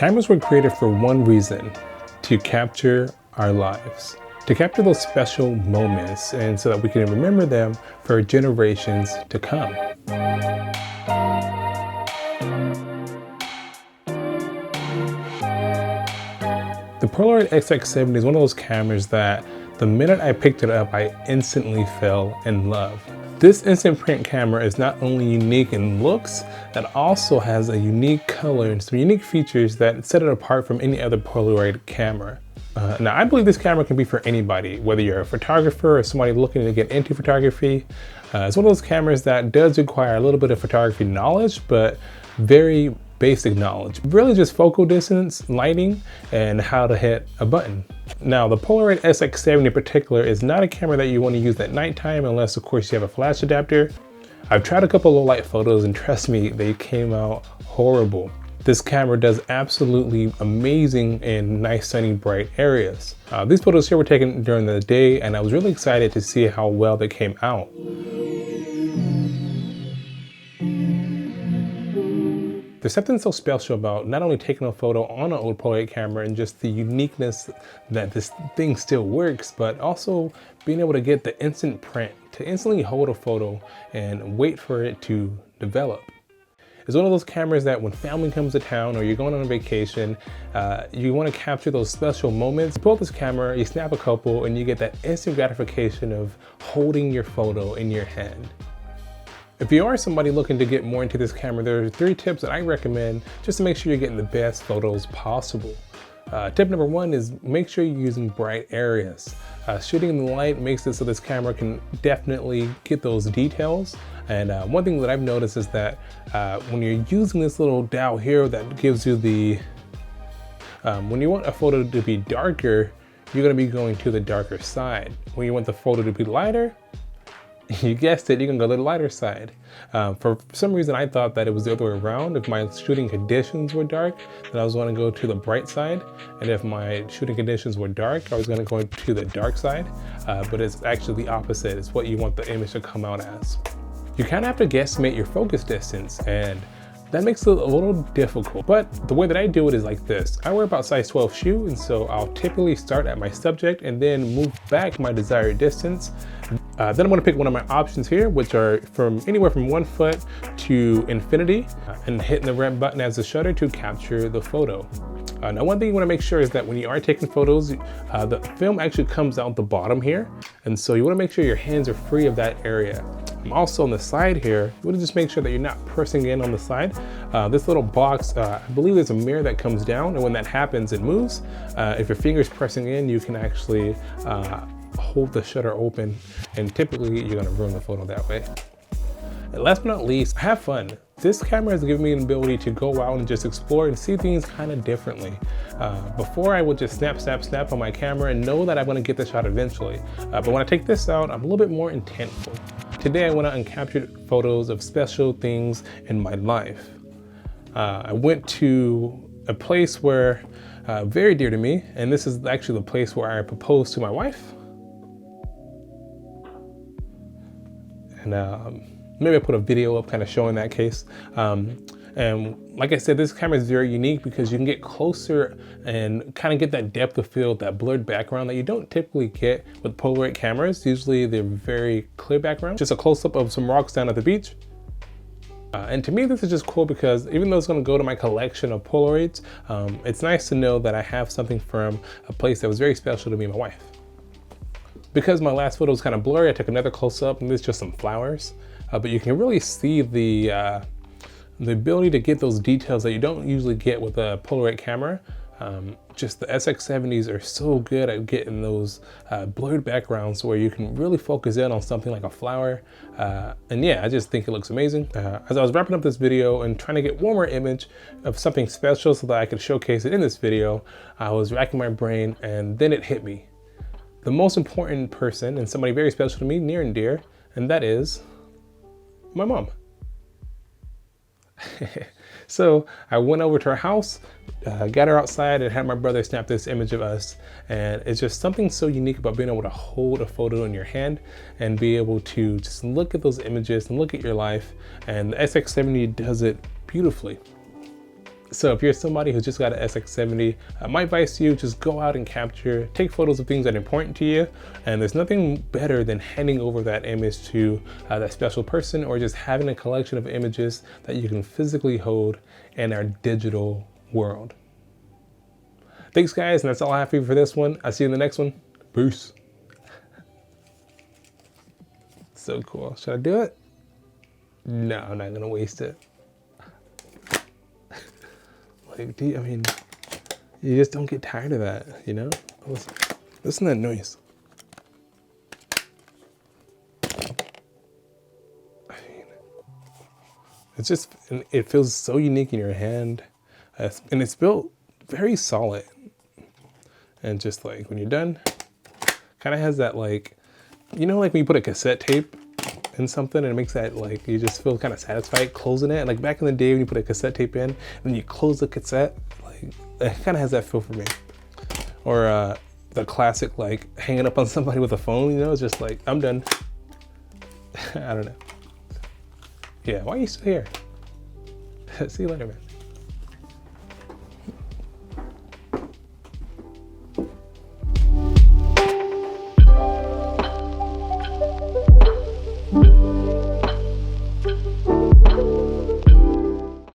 Cameras were created for one reason: to capture our lives, to capture those special moments, and so that we can remember them for generations to come. The Polaroid SX-70 is one of those cameras that the minute I picked it up, I instantly fell in love. This instant print camera is not only unique in looks, it also has a unique color and some unique features that set it apart from any other Polaroid camera. Now, I believe this camera can be for anybody, whether you're a photographer or somebody looking to get into photography. It's one of those cameras that does require a little bit of photography knowledge, but very basic knowledge. Really just focal distance, lighting, and how to hit a button. Now, the Polaroid SX-70 in particular is not a camera that you want to use at nighttime unless, of course, you have a flash adapter. I've tried a couple of light photos and trust me, they came out horrible. This camera does absolutely amazing in nice, sunny, bright areas. These photos here were taken during the day, and I was really excited to see how well they came out. There's something so special about not only taking a photo on an old Polaroid camera and just the uniqueness that this thing still works, but also being able to get the instant print, to instantly hold a photo and wait for it to develop. It's one of those cameras that when family comes to town or you're going on a vacation, you want to capture those special moments. You pull out this camera, you snap a couple, and you get that instant gratification of holding your photo in your hand. If you are somebody looking to get more into this camera, there are 3 tips that I recommend just to make sure you're getting the best photos possible. Tip number 1 is make sure you're using bright areas. Shooting in the light makes it so this camera can definitely get those details. And one thing that I've noticed is that when you're using this little dial here that gives you the, when you want a photo to be darker, you're gonna be going to the darker side. When you want the photo to be lighter, you guessed it, you can go to the lighter side. For some reason, I thought that it was the other way around. If my shooting conditions were dark, then I was going to go to the bright side. And if my shooting conditions were dark, I was going to go to the dark side. But it's actually the opposite. It's what you want the image to come out as. You kind of have to guesstimate your focus distance, and that makes it a little difficult. But the way that I do it is like this. I wear about size 12 shoe, and so I'll typically start at my subject and then move back my desired distance. Then I'm going to pick one of my options here, which are from anywhere from 1 foot to infinity, and hitting the red button as the shutter to capture the photo. Now, one thing you want to make sure is that when you are taking photos, the film actually comes out the bottom here, and so you want to make sure your hands are free of that area. Also on the side here, you want to just make sure that you're not pressing in on the side. This little box, I believe there's a mirror that comes down, and when that happens, it moves. If your finger's pressing in, you can actually hold the shutter open, and typically you're going to ruin the photo that way. And last but not least, have fun. This camera has given me an ability to go out and just explore and see things kind of differently. Before I would just snap, snap, snap on my camera and know that I'm going to get the shot eventually. But when I take this out, I'm a little bit more intentful. Today I went out and captured photos of special things in my life. I went to a place where very dear to me, and this is actually the place where I proposed to my wife. And maybe I put a video up kind of showing that case. And like I said, this camera is very unique because you can get closer and kind of get that depth of field, that blurred background that you don't typically get with Polaroid cameras. Usually they're very clear background. Just a close-up of some rocks down at the beach. And to me, this is just cool because even though it's going to go to my collection of Polaroids, it's nice to know that I have something from a place that was very special to me and my wife. Because my last photo was kind of blurry, I took another close-up, and there's just some flowers. But you can really see the ability to get those details that you don't usually get with a Polaroid camera. Just the SX-70s are so good at getting those blurred backgrounds where you can really focus in on something like a flower. And yeah, I just think it looks amazing. As I was wrapping up this video and trying to get one more image of something special so that I could showcase it in this video, I was racking my brain, and then it hit me. The most important person and somebody very special to me, near and dear, and that is my mom. So I went over to her house, got her outside, and had my brother snap this image of us. And it's just something so unique about being able to hold a photo in your hand and be able to just look at those images and look at your life. And the SX-70 does it beautifully. So if you're somebody who's just got an SX-70, my advice to you, just go out and capture, take photos of things that are important to you. And there's nothing better than handing over that image to that special person, or just having a collection of images that you can physically hold in our digital world. Thanks guys, and that's all I have for you for this one. I'll see you in the next one. Peace. So cool. Should I do it? No, I'm not gonna waste it. Like, I mean, you just don't get tired of that, you know? Listen to that noise. I mean, it's just, it feels so unique in your hand. And it's built very solid. And just like, when you're done, kind of has that like, you know, like when you put a cassette tape in something and it makes that like, you just feel kind of satisfied closing it. Like back in the day when you put a cassette tape in and you close the cassette, like it kind of has that feel for me. Or the classic like hanging up on somebody with a phone, you know, it's just like, I'm done. I don't know. Yeah, why are you still here? See you later, man.